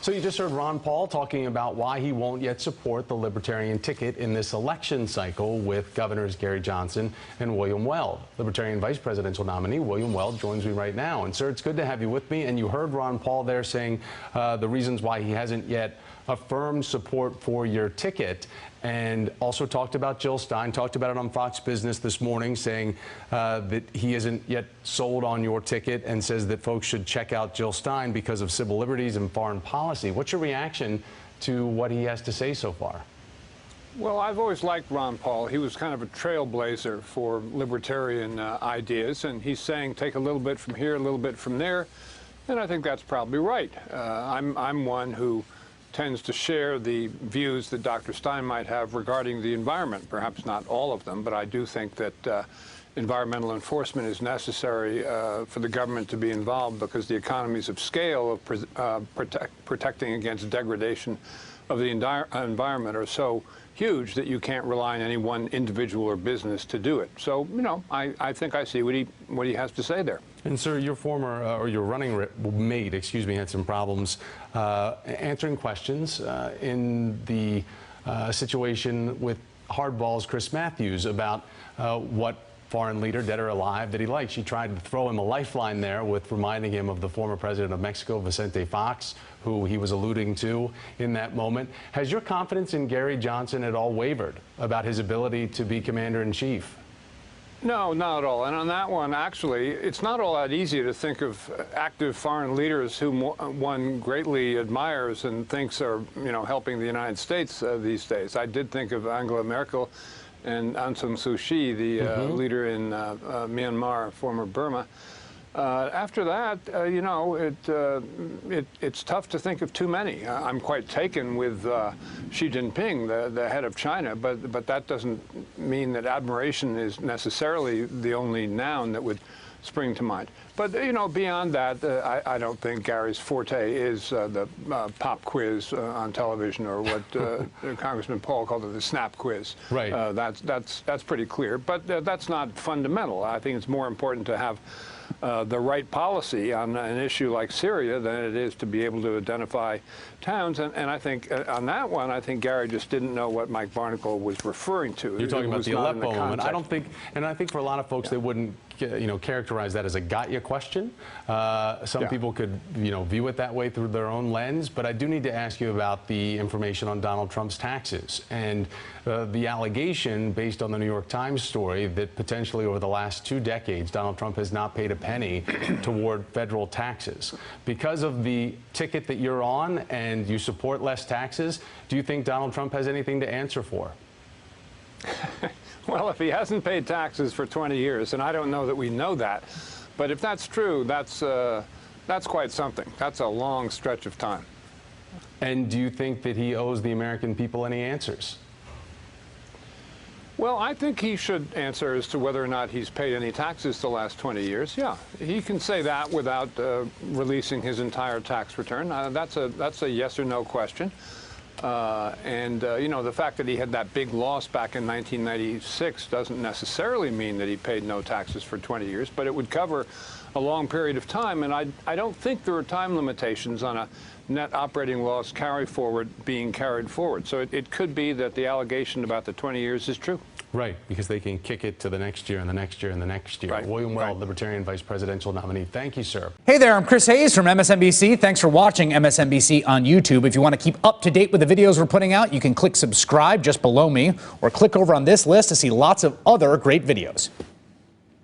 So you just heard Ron Paul talking about why he won't yet support the Libertarian ticket in this election cycle with Governors Gary Johnson and William Weld. Libertarian vice presidential nominee William Weld joins me right now. And sir, it's good to have you with me. And you heard Ron Paul there saying the reasons why he hasn't yet affirmed support for your ticket, and also talked about Jill Stein, talked about it on Fox Business this morning, saying that he isn't yet sold on your ticket and says that folks should check out Jill Stein because of civil liberties and foreign policy. What's your reaction to what he has to say so far? Well, I've always liked Ron Paul. He was kind of a trailblazer for libertarian ideas, and he's saying take a little bit from here, a little bit from there, and I think that's probably right. I'm one who tends to share the views that Dr. Stein might have regarding the environment. Perhaps not all of them, but I do think that environmental enforcement is necessary for the government to be involved, because the economies of scale of protecting against degradation of the environment are so huge that you can't rely on any one individual or business to do it. So, you know, I think I see what he has to say there. And sir, your former or your running mate, excuse me, had some problems answering questions in the situation with Hardball's Chris Matthews about what foreign leader, dead or alive, that he liked. She tried to throw him a lifeline there with reminding him of the former president of Mexico, Vicente Fox, who he was alluding to in that moment. Has your confidence in Gary Johnson at all wavered about his ability to be commander-in-chief? No, not at all. And on that one, actually, it's not all that easy to think of active foreign leaders whom one greatly admires and thinks are, you know, helping the United States these days. I did think of Angela Merkel and Aung San Suu Kyi, the leader in Myanmar, former Burma. After that, you know, it's tough to think of too many. I'm quite taken with Xi Jinping, the head of China, but that doesn't mean that admiration is necessarily the only noun that would spring to mind. But, you know, beyond that, I don't think Gary's forte is the pop quiz on television, or what Congressman Paul called it, the snap quiz. Right. That's pretty clear. But that's not fundamental. I think it's more important to have the right policy on an issue like Syria than it is to be able to identify towns. And I think on that one, I think Gary just didn't know what Mike Barnacle was referring to. You're talking about the Aleppo moment. I don't think, and I think for a lot of folks, they wouldn't, you know, characterize that as a got-you question. Some people could, you know, view it that way through their own lens. But I do need to ask you about the information on Donald Trump's taxes and the allegation, based on the New York Times story, that potentially over the last 2 decades, Donald Trump has not paid a penny toward federal taxes. Because of the ticket that you're on and you support less taxes, do you think Donald Trump has anything to answer for? Well, if he hasn't paid taxes for 20 years, and I don't know that we know that, but if that's true, that's quite something. That's a long stretch of time. And do you think that he owes the American people any answers? Well, I think he should answer as to whether or not he's paid any taxes the last 20 years. Yeah, he can say that without releasing his entire tax return. That's a yes or no question. You know, the fact that he had that big loss back in 1996 doesn't necessarily mean that he paid no taxes for 20 years, but it would cover a long period of time. And I don't think there are time limitations on a net operating loss being carried forward. So it could be that the allegation about the 20 years is true. Right, because they can kick it to the next year and the next year and the next year. Right. William Weld, Libertarian vice presidential nominee. Thank you, sir. Hey there, I'm Chris Hayes from MSNBC. Thanks for watching MSNBC on YouTube. If you want to keep up to date with the videos we're putting out, you can click subscribe just below me, or click over on this list to see lots of other great videos.